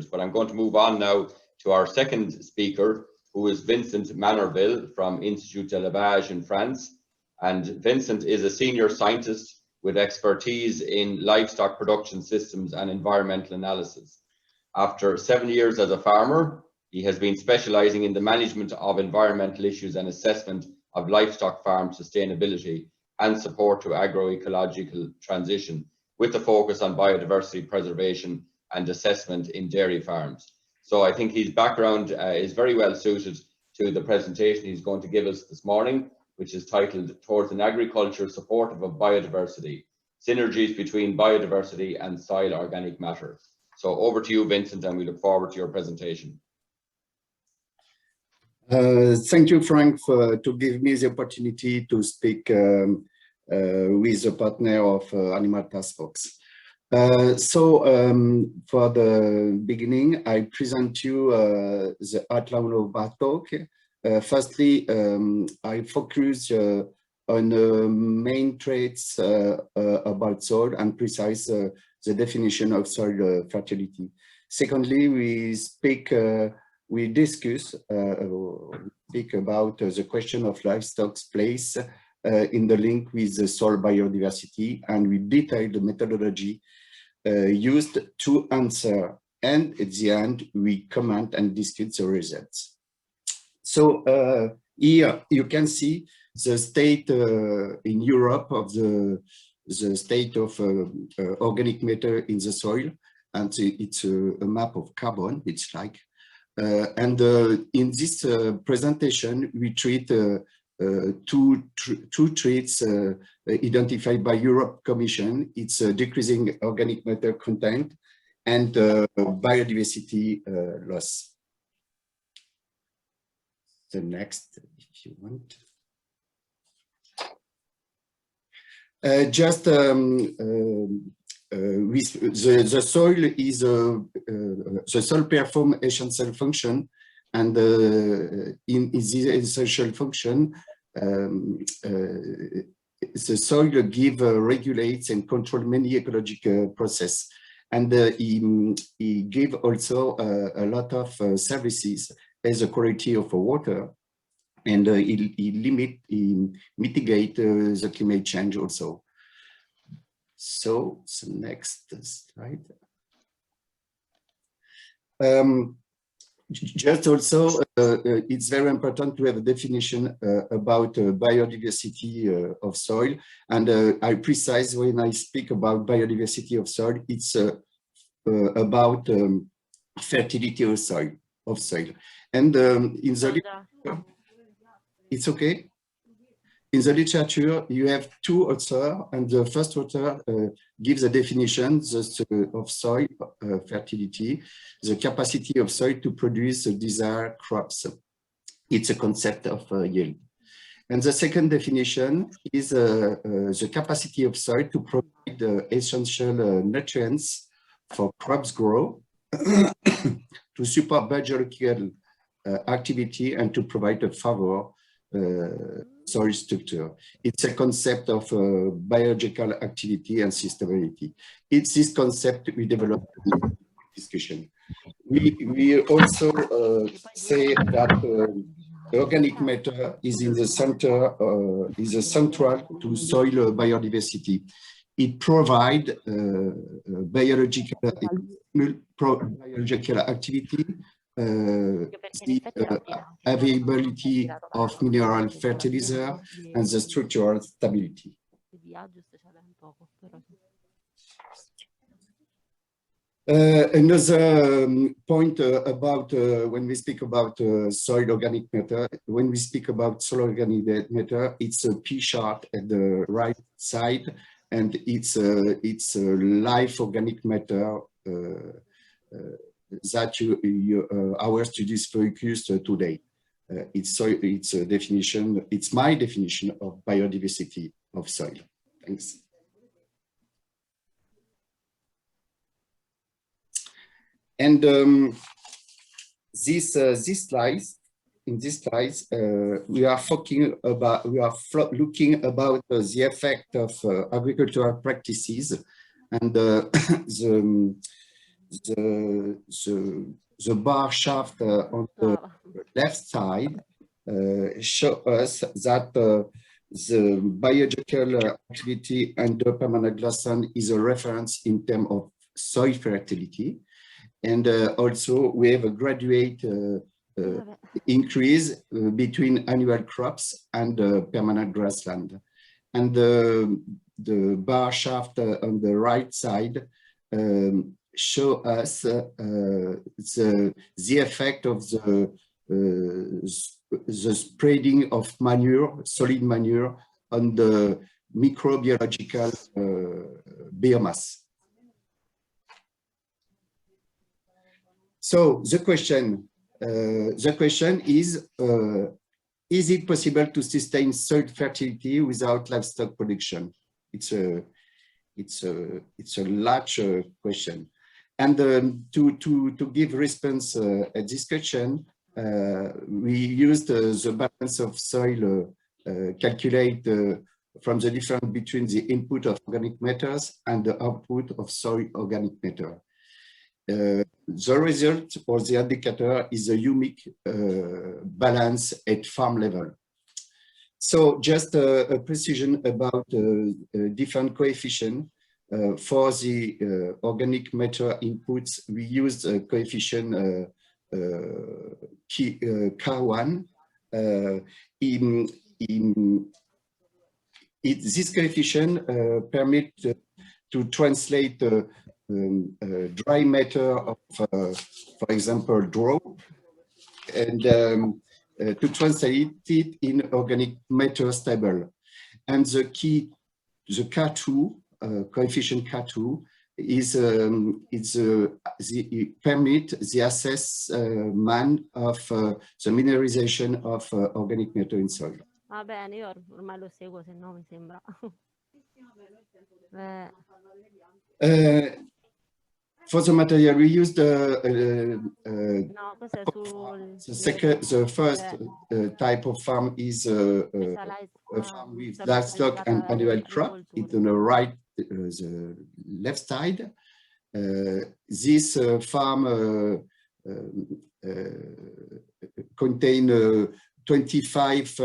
But I'm going to move on now to our second speaker, who is Vincent Manneville from Institut de l'Élevage in France. And Vincent is a senior scientist with expertise in livestock production systems and environmental analysis. After 7 years as a farmer, he has been specializing in the management of environmental issues and assessment of livestock farm sustainability and support to agroecological transition, with the focus on biodiversity preservation and assessment in dairy farms. So I think his background is very well suited to the presentation he's going to give us this morning, which is titled Towards an Agriculture Supportive of Biodiversity, Synergies between Biodiversity and Soil Organic Matter. So over to you, Vincent, and we look forward to your presentation. Thank you, Frank, to give me the opportunity to speak with a partner of Animal Task Force. For the beginning, I present you the outline of our talk. Firstly, I focus on the main traits about soil and precise the definition of soil fertility. Secondly, we discuss speak about the question of livestock's place in the link with the soil biodiversity, and we detail the methodology used to answer, and at the end we comment and discuss the results. So here you can see the state in Europe of the state of organic matter in the soil, and it's a map of carbon, it's like. In this presentation, we treat two traits identified by Europe Commission. It's decreasing organic matter content and biodiversity loss. The next, if you want. The soil is the soil performs essential function, and in this essential function, the soil regulates and control many ecological process, and he give also a lot of services as the quality of water, and he mitigate the climate change also. So next slide. Just also, it's very important to have a definition about biodiversity of soil, and I precise when I speak about biodiversity of soil, it's about fertility of soil. And in the it's okay. In the literature, you have two authors, and the first author gives a definition of soil fertility, the capacity of soil to produce the desired crops. It's a concept of yield. And the second definition is the capacity of soil to provide essential nutrients for crops grow, to support biological activity, and to provide a favor soil structure. It's a concept of biological activity and sustainability. It's this concept we developed in the discussion. We also say that organic matter is in the center, is central to soil biodiversity. It provides biological activity, the availability of mineral fertilizer, and the structural stability. Another point about when we speak about soil organic matter, when we speak about soil organic matter, it's a P chart at the right side, and it's live organic matter that our studies focus today. It's a definition. It's my definition of biodiversity of soil. Thanks. And this slides. In this slides, we are looking about the effect of agricultural practices and the bar shaft on the left side show us that the biological activity under permanent grassland is a reference in terms of soil fertility. And also we have a graduate increase between annual crops and permanent grassland. And the bar shaft on the right side show us the effect of the spreading of manure, solid manure, on the microbiological biomass. So the question is it possible to sustain soil fertility without livestock production? It's a large question. And to give response at this question, we used the balance of soil calculate from the difference between the input of organic matters and the output of soil organic matter. The result or the indicator is a humic balance at farm level. So just a precision about different coefficient. For the organic matter inputs, we use a coefficient K1. This coefficient permits to translate dry matter of, for example, draw, and to translate it in organic matter stable. And the K2, coefficient K2, is permit the assessment of the mineralization of organic matter in soil. Va bene, io ormai lo seguo, se no mi sembra. For the material, we used the first type of farm is a farm with livestock and annual crop. It's on the right, the left side. This farm contain 35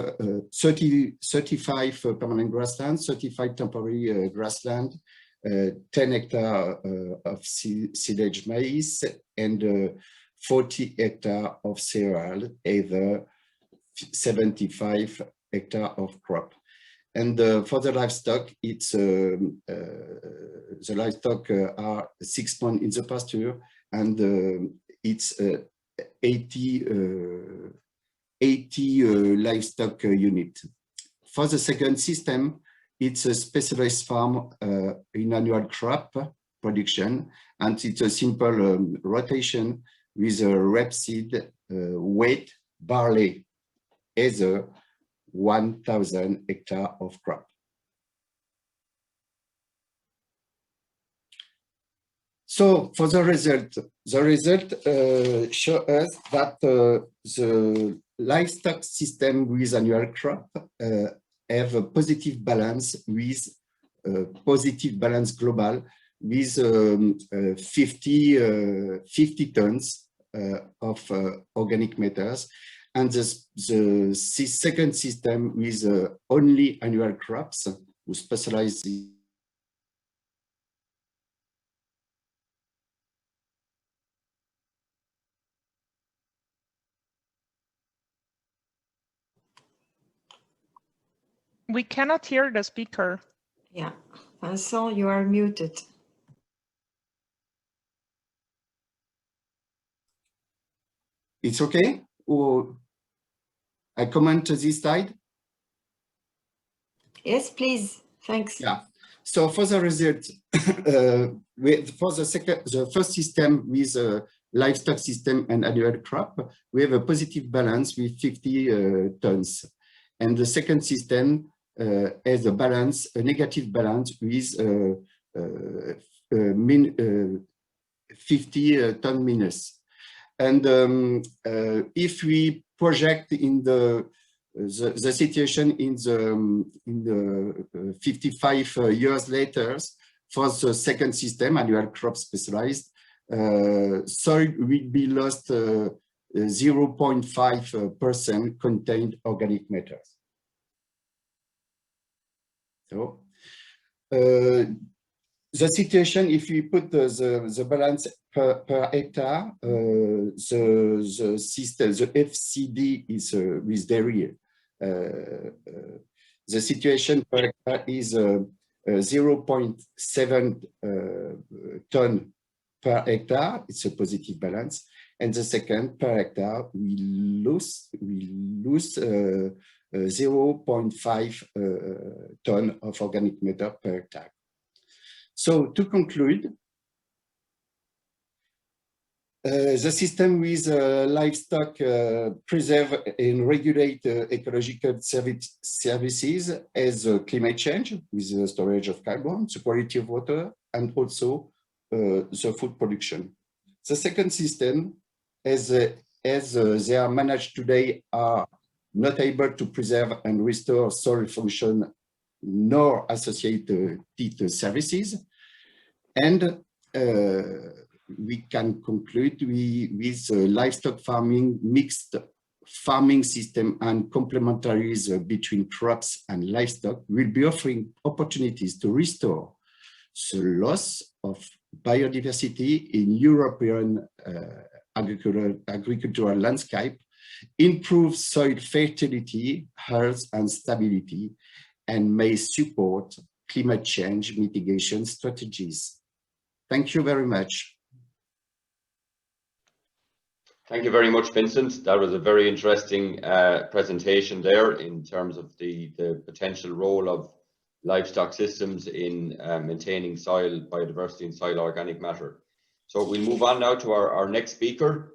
permanent grassland, 35 temporary grassland, 10 hectares of silage maize, and 40 hectares of cereal, either 75 hectares of crop. And for the livestock, it's the livestock are 6 months in the pasture, and it's 80 livestock unit. For the second system, it's a specialized farm in annual crop production, and it's a simple rotation with a rapeseed, wheat, barley, as a 1,000 hectares of crop. So for the result shows us that the livestock system with annual crop have a positive balance with global with 50 tons of organic matters, and the second system with only annual crops who specialize in We cannot hear the speaker. Yeah, Vincent, you are muted. It's okay? Or I comment this slide? Yes, please. Thanks. Yeah. So for the result, for the first system with a livestock system and annual crop, we have a positive balance with 50 tons. And the second system has a negative balance with 50 ton minus. And if we project in the situation in the 55 years later for the second system, annual crop specialized, soil will be lost 0.5% contained organic matter. So the situation, if we put the balance per hectare, the system, the FCD is with dairy. The situation per hectare is 0.7 ton per hectare. It's a positive balance. And the second, per hectare, we lose 0.5 ton of organic matter per hectare. So to conclude, the system with livestock preserve and regulate ecological services as climate change with the storage of carbon, the quality of water, and also the food production. The second system, as they are managed today, are not able to preserve and restore soil function nor associated services. And we can conclude with livestock farming, mixed farming system and complementaries between crops and livestock will be offering opportunities to restore the loss of biodiversity in European agricultural landscape, improve soil fertility, health and stability, and may support climate change mitigation strategies. Thank you very much. Thank you very much, Vincent. That was a very interesting presentation there in terms of the potential role of livestock systems in maintaining soil biodiversity and soil organic matter. So we'll move on now to our next speaker,